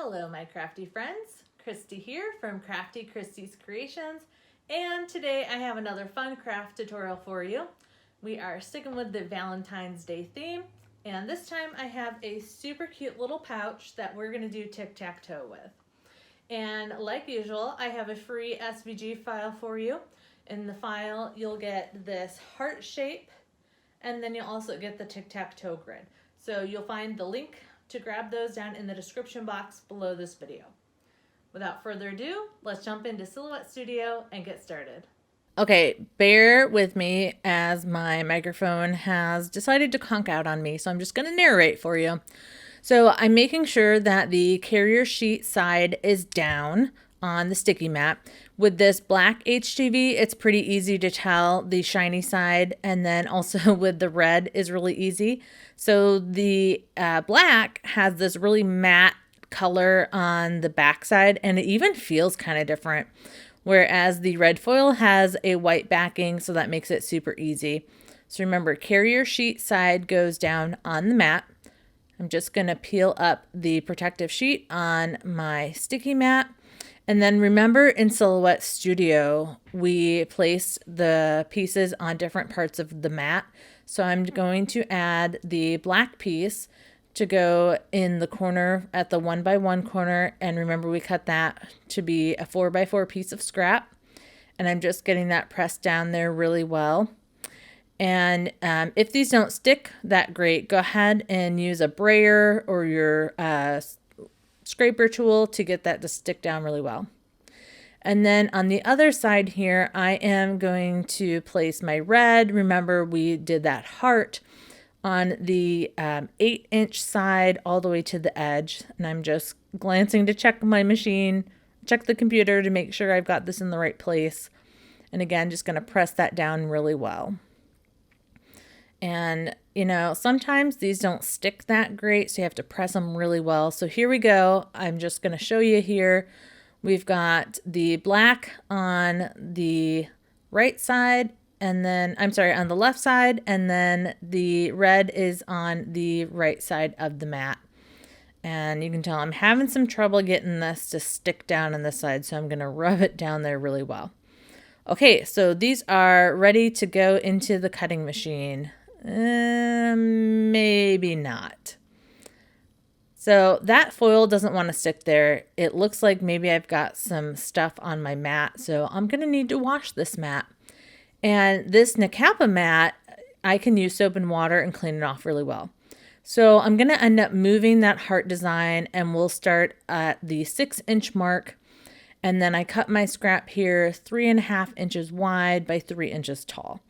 Hello my crafty friends, Christy here from Crafty Christy's Creations, and today I have another fun craft tutorial for you. We are sticking with the Valentine's Day theme, and this time I have a super cute little pouch that we're going to do tic-tac-toe with. And like usual, I have a free SVG file for you. In the file you'll get this heart shape, and then you'll also get the tic-tac-toe grid. So you'll find the link to grab those down in the description box below this video. Without further ado, let's jump into Silhouette Studio and get started. Okay, bear with me as my microphone has decided to conk out on me, so I'm just going to narrate for you. So I'm making sure that the carrier sheet side is down on the sticky mat. With this black HTV, it's pretty easy to tell the shiny side, and then also with the red is really easy. So the black has this really matte color on the back side, and it even feels kind of different. Whereas the red foil has a white backing, so that makes it super easy. So remember, carrier sheet side goes down on the mat. I'm just going to peel up the protective sheet on my sticky mat. And then remember, in Silhouette Studio, we place the pieces on different parts of the mat. So I'm going to add the black piece to go in the corner at the 1x1 corner. And remember, we cut that to be a 4x4 piece of scrap. And I'm just getting that pressed down there really well. And if these don't stick that great, go ahead and use a brayer or your scraper tool to get that to stick down really well. And then on the other side here, I am going to place my red. Remember, we did that heart on the 8-inch side all the way to the edge. And I'm just glancing to check my machine, check the computer to make sure I've got this in the right place. And again, just going to press that down really well. And, you know, sometimes these don't stick that great, so you have to press them really well. So here we go. I'm just going to show you here. We've got the black on the right side, and then, I'm sorry, on the left side, and then the red is on the right side of the mat. And you can tell I'm having some trouble getting this to stick down on this side, so I'm going to rub it down there really well. Okay, so these are ready to go into the cutting machine. Maybe not. So that foil doesn't want to stick there. It looks like maybe I've got some stuff on my mat, so I'm going to need to wash this mat. And this Nakapa mat, I can use soap and water and clean it off really well. So I'm going to end up moving that heart design, and we'll start at the 6-inch mark. And then I cut my scrap here 3.5 inches wide by 3 inches tall.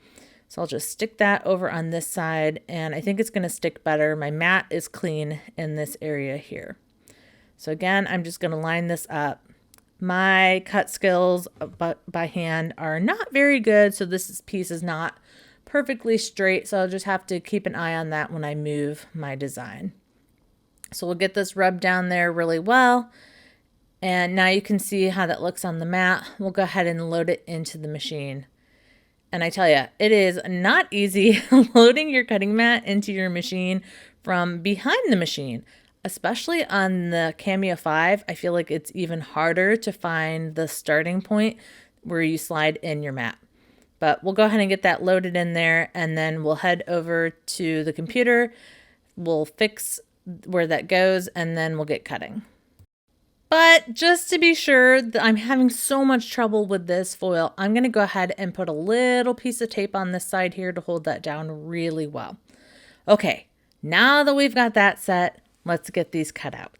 So I'll just stick that over on this side, and I think it's going to stick better. My mat is clean in this area here. So again, I'm just going to line this up. My cut skills by hand are not very good, so this piece is not perfectly straight, so I'll just have to keep an eye on that when I move my design. So we'll get this rubbed down there really well. And now you can see how that looks on the mat. We'll go ahead and load it into the machine. And I tell you, it is not easy loading your cutting mat into your machine from behind the machine, especially on the Cameo 5. I feel like it's even harder to find the starting point where you slide in your mat. But we'll go ahead and get that loaded in there, and then we'll head over to the computer. We'll fix where that goes, and then we'll get cutting. But just to be sure that I'm having so much trouble with this foil, I'm going to go ahead and put a little piece of tape on this side here to hold that down really well. Okay, now that we've got that set, let's get these cut out.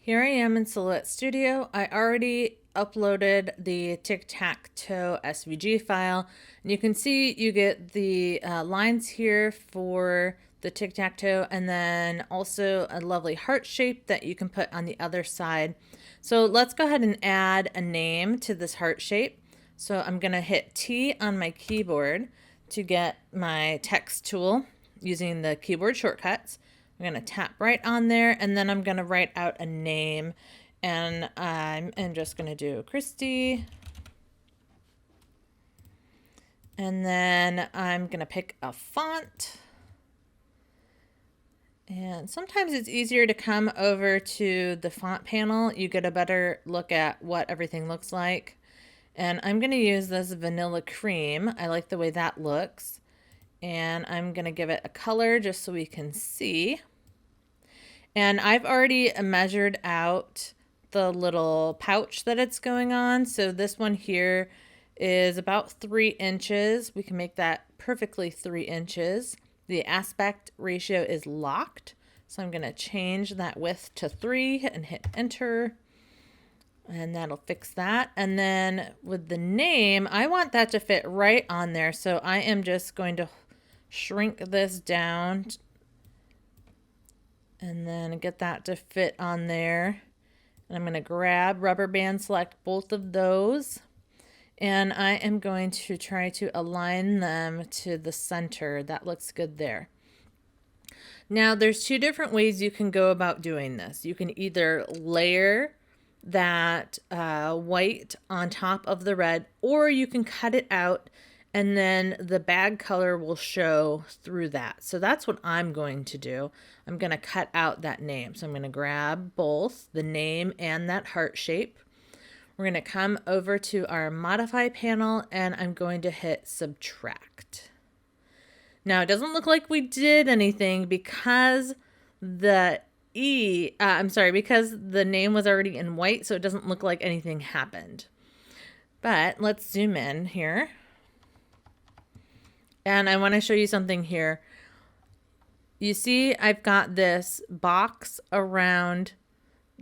Here I am in Silhouette Studio. I already uploaded the Tic Tac Toe SVG file, and you can see you get the lines here for the tic-tac-toe, and then also a lovely heart shape that you can put on the other side. So let's go ahead and add a name to this heart shape. So I'm going to hit T on my keyboard to get my text tool using the keyboard shortcuts. I'm going to tap right on there, and then I'm going to write out a name, and I'm just going to do Christy. And then I'm going to pick a font. And sometimes it's easier to come over to the font panel. You get a better look at what everything looks like. And I'm going to use this vanilla cream. I like the way that looks. And I'm going to give it a color just so we can see. And I've already measured out the little pouch that it's going on. So this one here is about 3 inches. We can make that perfectly 3 inches. The aspect ratio is locked. So I'm going to change that width to 3 and hit enter. And that'll fix that. And then with the name, I want that to fit right on there. So I am just going to shrink this down and then get that to fit on there. And I'm going to grab rubber band, select both of those. And I am going to try to align them to the center. That looks good there. Now there's 2 different ways you can go about doing this. You can either layer that white on top of the red, or you can cut it out and then the bag color will show through that. So that's what I'm going to do. I'm going to cut out that name. So I'm going to grab both the name and that heart shape. We're going to come over to our modify panel and I'm going to hit subtract. Now it doesn't look like we did anything because because the name was already in white, so it doesn't look like anything happened. But let's zoom in here. And I want to show you something here. You see I've got this box around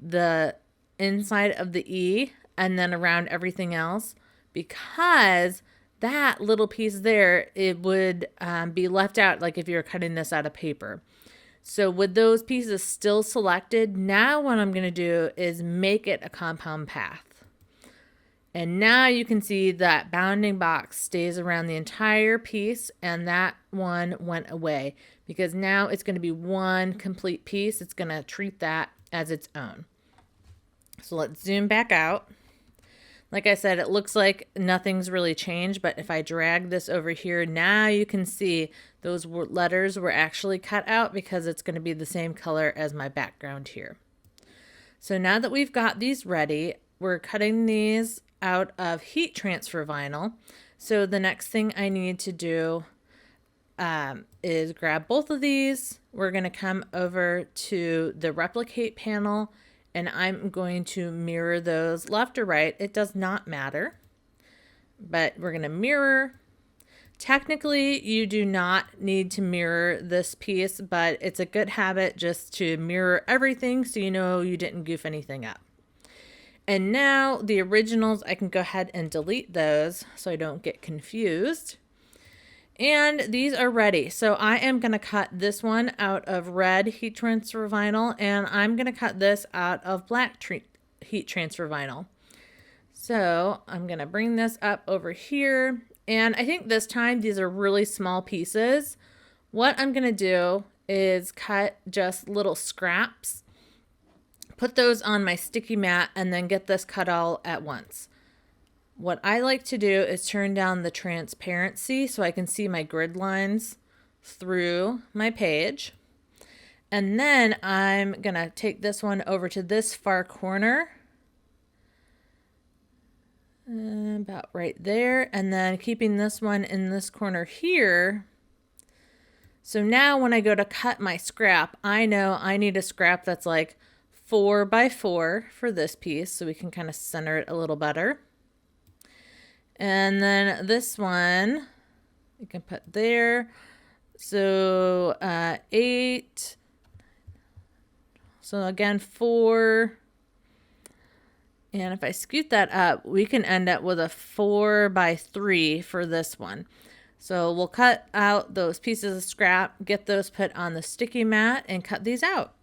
the inside of the E and then around everything else, because that little piece there, it would be left out, like if you were cutting this out of paper. So with those pieces still selected, now what I'm going to do is make it a compound path. And now you can see that bounding box stays around the entire piece, and that one went away because now it's going to be one complete piece. It's going to treat that as its own. So let's zoom back out. Like I said, it looks like nothing's really changed, but if I drag this over here, now you can see those letters were actually cut out because it's going to be the same color as my background here. So now that we've got these ready, we're cutting these out of heat transfer vinyl. So the next thing I need to do is grab both of these. We're going to come over to the replicate panel and I'm going to mirror those left or right. It does not matter, but we're going to mirror. Technically, you do not need to mirror this piece, but it's a good habit just to mirror everything so you know you didn't goof anything up. And now the originals, I can go ahead and delete those so I don't get confused. And these are ready. So I am going to cut this one out of red heat transfer vinyl, and I'm going to cut this out of black heat transfer vinyl. So I'm going to bring this up over here. And I think this time these are really small pieces. What I'm going to do is cut just little scraps, put those on my sticky mat, and then get this cut all at once. What I like to do is turn down the transparency so I can see my grid lines through my page. And then I'm going to take this one over to this far corner, about right there, and then keeping this one in this corner here. So now when I go to cut my scrap, I know I need a scrap that's like 4 by 4 for this piece, so we can kind of center it a little better. And then this one, you can put there. So 8. So again, 4. And if I scoot that up, we can end up with a 4 by 3 for this one. So we'll cut out those pieces of scrap, get those put on the sticky mat, and cut these out.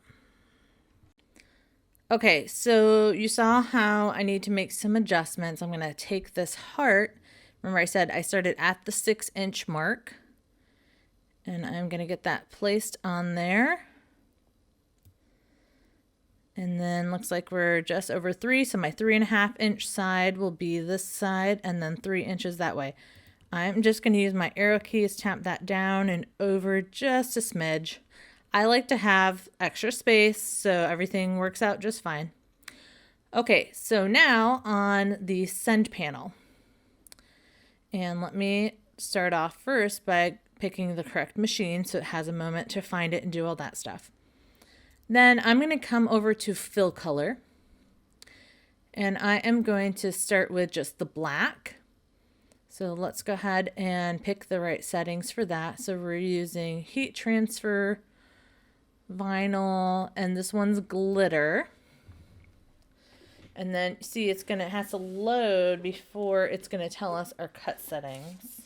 Okay, so you saw how I need to make some adjustments. I'm going to take this heart. Remember I said I started at the 6-inch mark. And I'm going to get that placed on there. And then looks like we're just over 3. So my 3.5-inch side will be this side and then 3 inches that way. I'm just going to use my arrow keys, tap that down and over just a smidge. I like to have extra space, so everything works out just fine. Okay, so now on the send panel. And let me start off first by picking the correct machine so it has a moment to find it and do all that stuff. Then I'm going to come over to fill color. And I am going to start with just the black. So let's go ahead and pick the right settings for that. So we're using heat transfer, vinyl, and this one's glitter. And then see, it has to load before it's going to tell us our cut settings.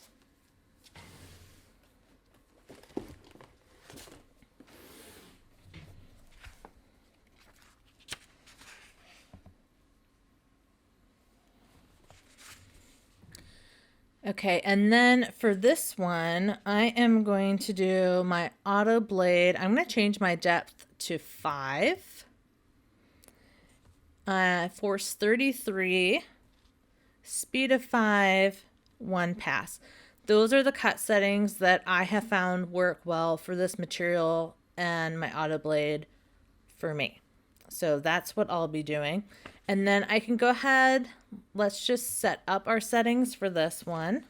Okay, and then for this one, I am going to do my auto blade. I'm going to change my depth to 5. Force 33, speed of 5, 1 pass. Those are the cut settings that I have found work well for this material and my auto blade for me. So that's what I'll be doing. And then I can go ahead, let's just set up our settings for this one.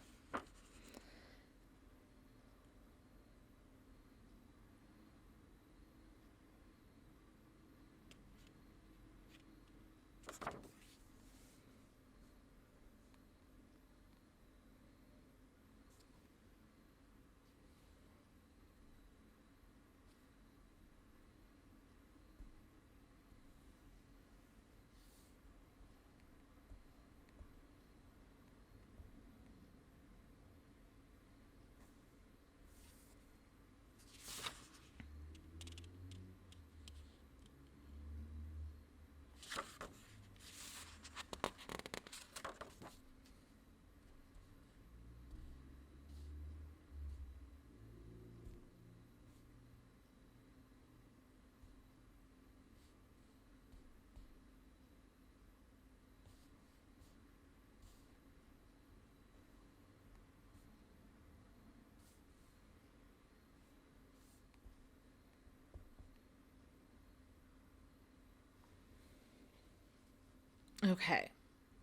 Okay,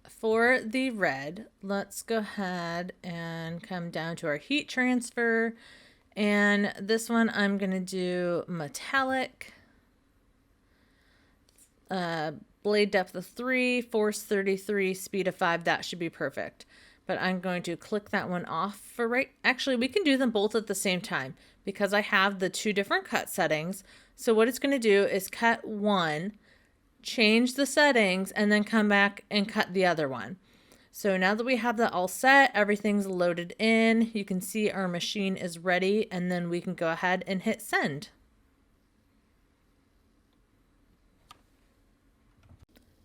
for the red, let's go ahead and come down to our heat transfer. And this one I'm going to do metallic, blade depth of 3, force 33, speed of 5. That should be perfect. But I'm going to click that one off for right. Actually, we can do them both at the same time because I have the 2 different cut settings. So what it's going to do is cut one, change the settings, and then come back and cut the other one. So now that we have that all set, everything's loaded in, you can see our machine is ready, and then we can go ahead and hit send.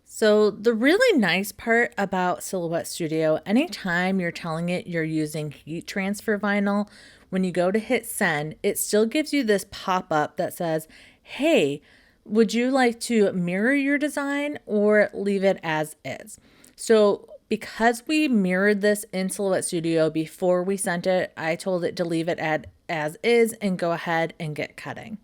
So the really nice part about Silhouette Studio, anytime you're telling it you're using heat transfer vinyl, when you go to hit send, it still gives you this pop-up that says, hey, would you like to mirror your design or leave it as is? So because we mirrored this in Silhouette Studio before we sent it, I told it to leave it as is and go ahead and get cutting.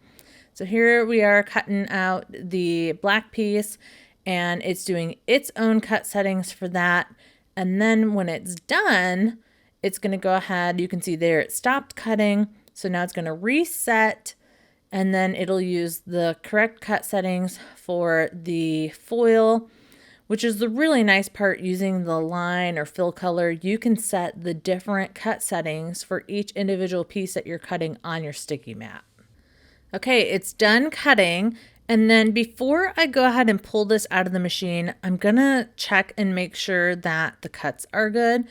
So here we are cutting out the black piece, and it's doing its own cut settings for that. And then when it's done, it's going to go ahead. You can see there it stopped cutting. So now it's going to reset. And then it'll use the correct cut settings for the foil, which is the really nice part using the line or fill color. You can set the different cut settings for each individual piece that you're cutting on your sticky mat. Okay, it's done cutting. And then before I go ahead and pull this out of the machine, I'm gonna check and make sure that the cuts are good.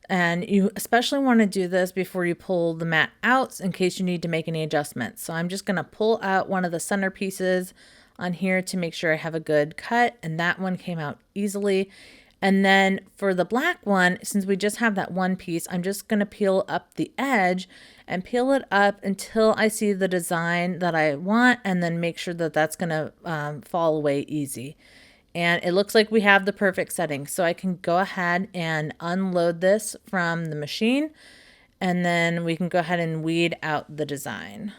And you especially want to do this before you pull the mat out in case you need to make any adjustments. So I'm just going to pull out one of the center pieces on here to make sure I have a good cut, and that one came out easily. And then for the black one, since we just have that one piece, I'm just going to peel up the edge and peel it up until I see the design that I want, and then make sure that that's going to fall away easy. And it looks like we have the perfect settings. So I can go ahead and unload this from the machine, and then we can go ahead and weed out the design.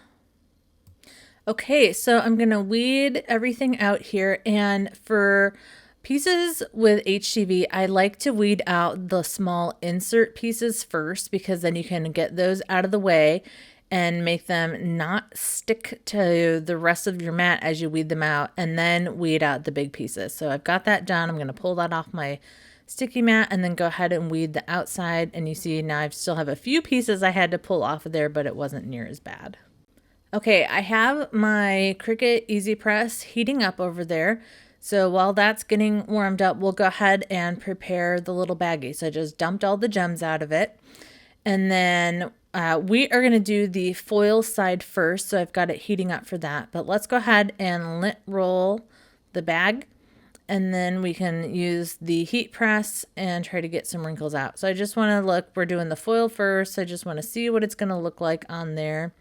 Okay, so I'm going to weed everything out here, and for pieces with HTV, I like to weed out the small insert pieces first because then you can get those out of the way and make them not stick to the rest of your mat as you weed them out, and then weed out the big pieces. So I've got that done. I'm going to pull that off my sticky mat and then go ahead and weed the outside, and you see now I still have a few pieces I had to pull off of there, but it wasn't near as bad. Okay, I have my Cricut Easy Press heating up over there. So while that's getting warmed up, we'll go ahead and prepare the little baggie. So I just dumped all the gems out of it. And then we are going to do the foil side first. So I've got it heating up for that. But let's go ahead and lint roll the bag. And then we can use the heat press and try to get some wrinkles out. So I just want to look, we're doing the foil first. I just want to see what it's going to look like on there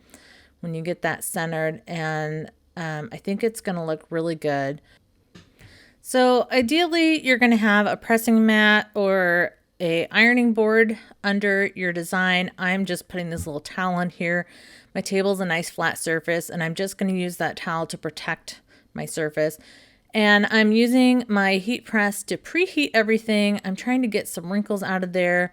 when you get that centered, and I think it's going to look really good. So ideally you're going to have a pressing mat or a ironing board under your design. I'm just putting this little towel on here. My table's a nice flat surface, and I'm just going to use that towel to protect my surface. And I'm using my heat press to preheat everything. I'm trying to get some wrinkles out of there.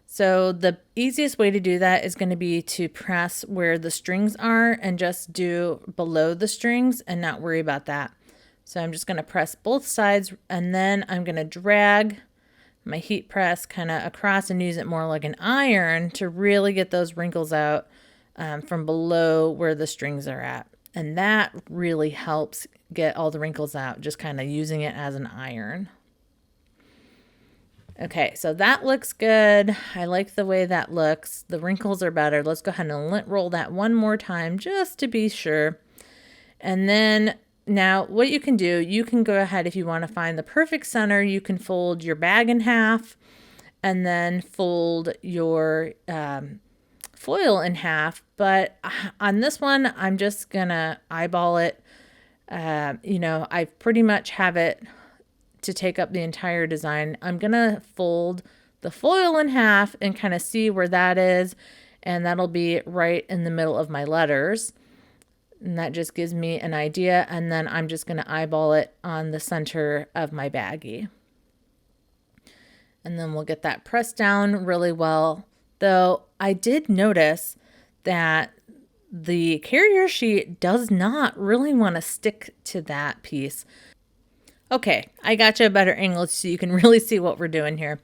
So the easiest way to do that is going to be to press where the strings are and just do below the strings and not worry about that. So I'm just going to press both sides, and then I'm going to drag my heat press kind of across and use it more like an iron to really get those wrinkles out from below where the strings are at. And that really helps get all the wrinkles out, just kind of using it as an iron. Okay, so that looks good. I like the way that looks. The wrinkles are better. Let's go ahead and lint roll that one more time just to be sure. And then now what you can do, you can go ahead, if you want to find the perfect center, you can fold your bag in half and then fold your foil in half. But on this one, I'm just going to eyeball it. I pretty much have it to take up the entire design. I'm gonna fold the foil in half and kind of see where that is, and that'll be right in the middle of my letters, and that just gives me an idea. And then I'm just gonna eyeball it on the center of my baggie, and then we'll get that pressed down really well. Though I did notice that the carrier sheet does not really want to stick to that piece. Okay, I got you a better angle so you can really see what we're doing here.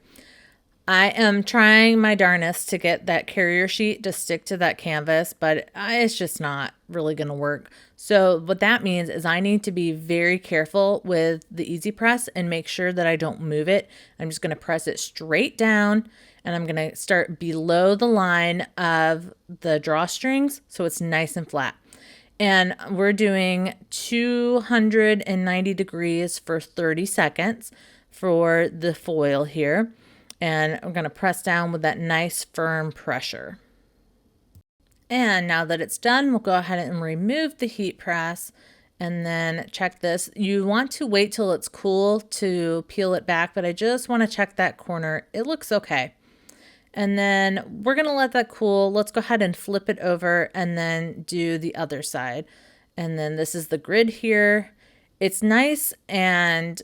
I am trying my darnest to get that carrier sheet to stick to that canvas, but it's just not really going to work. So what that means is I need to be very careful with the Easy Press and make sure that I don't move it. I'm just going to press it straight down, and I'm going to start below the line of the drawstrings so it's nice and flat. And we're doing 290 degrees for 30 seconds for the foil here. And I'm going to press down with that nice firm pressure. And now that it's done, we'll go ahead and remove the heat press, and then check this. You want to wait till it's cool to peel it back, but I just want to check that corner. It looks okay. And then we're going to let that cool. Let's go ahead and flip it over and then do the other side. And then this is the grid here. It's nice and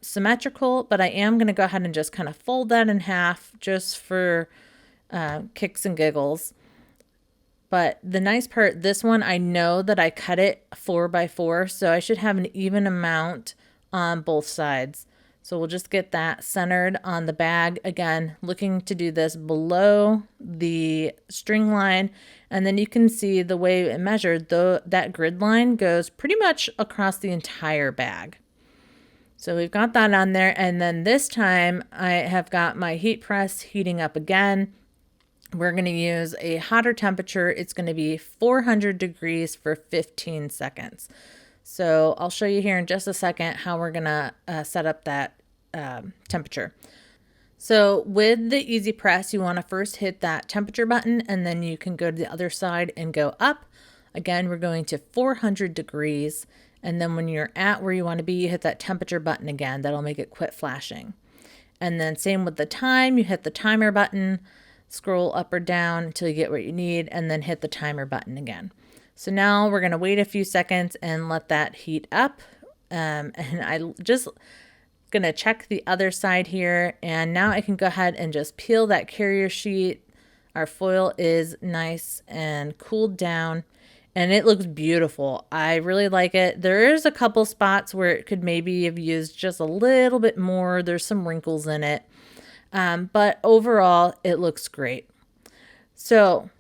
symmetrical, but I am going to go ahead and just kind of fold that in half just for kicks and giggles. But the nice part, this one, I know that I cut it 4x4, so I should have an even amount on both sides. So we'll just get that centered on the bag. Again, looking to do this below the string line. And then you can see the way it measured, though, that grid line goes pretty much across the entire bag. So we've got that on there. And then this time I have got my heat press heating up again. We're going to use a hotter temperature. It's going to be 400 degrees for 15 seconds. So I'll show you here in just a second how we're going to set up that temperature. So with the Easy Press, you want to first hit that temperature button, and then you can go to the other side and go up. Again, we're going to 400 degrees. And then when you're at where you want to be, you hit that temperature button again. That'll make it quit flashing. And then same with the time, you hit the timer button, scroll up or down until you get what you need, and then hit the timer button again. So now we're going to wait a few seconds and let that heat up. And I just going to check the other side here. And now I can go ahead and just peel that carrier sheet. Our foil is nice and cooled down. And it looks beautiful. I really like it. There is a couple spots where it could maybe have used just a little bit more. There's some wrinkles in it. But overall, it looks great. So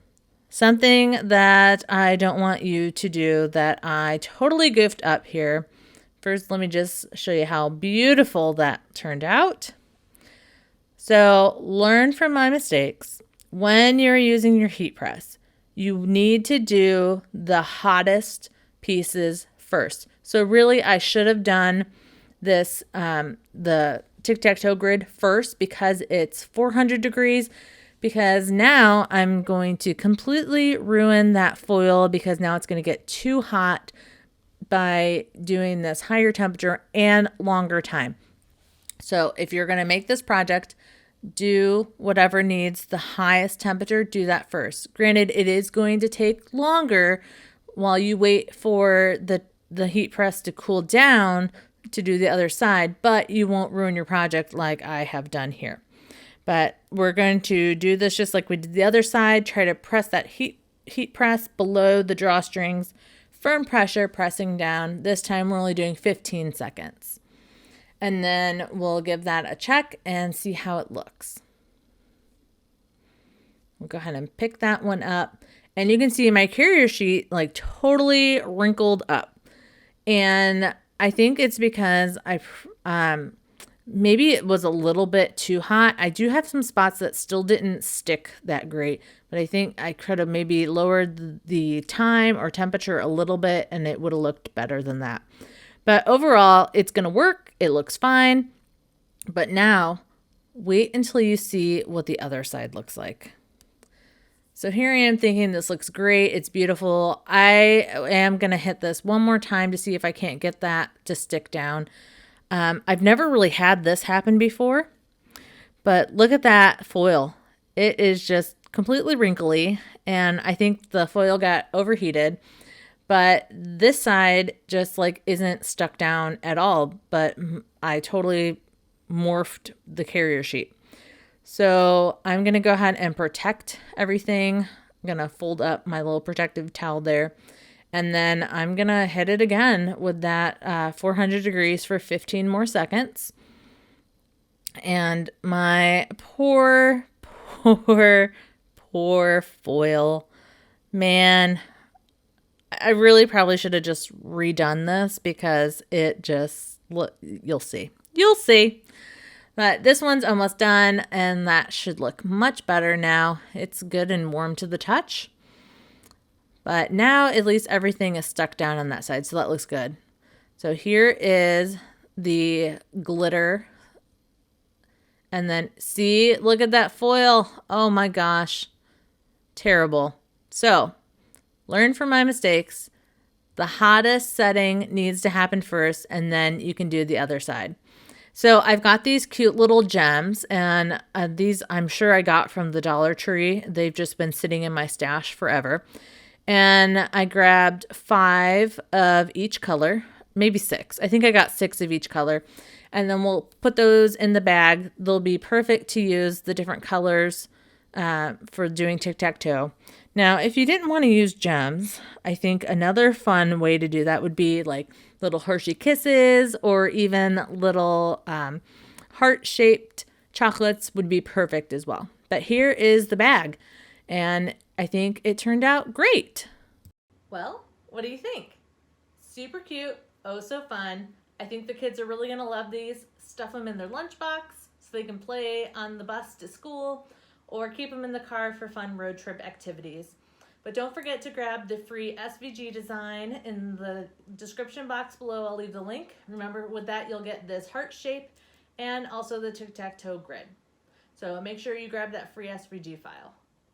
something that I don't want you to do that I totally goofed up here. First, let me just show you how beautiful that turned out. So learn from my mistakes. When you're using your heat press, you need to do the hottest pieces first. So really, I should have done this, the Tic Tac Toe grid first because it's 400 degrees. Because now I'm going to completely ruin that foil because now it's going to get too hot by doing this higher temperature and longer time. So if you're going to make this project, do whatever needs the highest temperature, do that first. Granted, it is going to take longer while you wait for the heat press to cool down to do the other side, but you won't ruin your project like I have done here. But we're going to do this just like we did the other side. Try to press that heat press below the drawstrings. Firm pressure, pressing down. This time we're only doing 15 seconds. And then we'll give that a check and see how it looks. We'll go ahead and pick that one up. And you can see my carrier sheet like totally wrinkled up. And I think it's because maybe it was a little bit too hot. I do have some spots that still didn't stick that great, but I think I could have maybe lowered the time or temperature a little bit and it would have looked better than that. But overall, it's going to work. It looks fine. But now, wait until you see what the other side looks like. So here I am thinking this looks great. It's beautiful. I am going to hit this one more time to see if I can't get that to stick down. I've never really had this happen before, but look at that foil. It is just completely wrinkly, and I think the foil got overheated. But this side just like isn't stuck down at all, but I totally morphed the carrier sheet. So I'm going to go ahead and protect everything. I'm going to fold up my little protective towel there. And then I'm going to hit it again with that 400 degrees for 15 more seconds. And my poor foil. Man, I really probably should have just redone this because it just, you'll see. You'll see. But this one's almost done and that should look much better now. It's good and warm to the touch. But now at least everything is stuck down on that side, so that looks good. So here is the glitter. And then see, look at that foil. Oh my gosh. Terrible. So learn from my mistakes. The hottest setting needs to happen first, and then you can do the other side. So I've got these cute little gems, and these I'm sure I got from the Dollar Tree. They've just been sitting in my stash forever. And I grabbed 5 of each color, maybe 6. I think I got 6 of each color. And then we'll put those in the bag. They'll be perfect to use the different colors for doing tic-tac-toe. Now, if you didn't want to use gems, I think another fun way to do that would be like little Hershey Kisses or even little heart-shaped chocolates would be perfect as well. But here is the bag, and I think it turned out great. Well, what do you think? Super cute, oh so fun. I think the kids are really gonna love these. Stuff them in their lunchbox so they can play on the bus to school or keep them in the car for fun road trip activities. But don't forget to grab the free SVG design in the description box below. I'll leave the link. Remember, with that you'll get this heart shape and also the tic-tac-toe grid. So make sure you grab that free SVG file.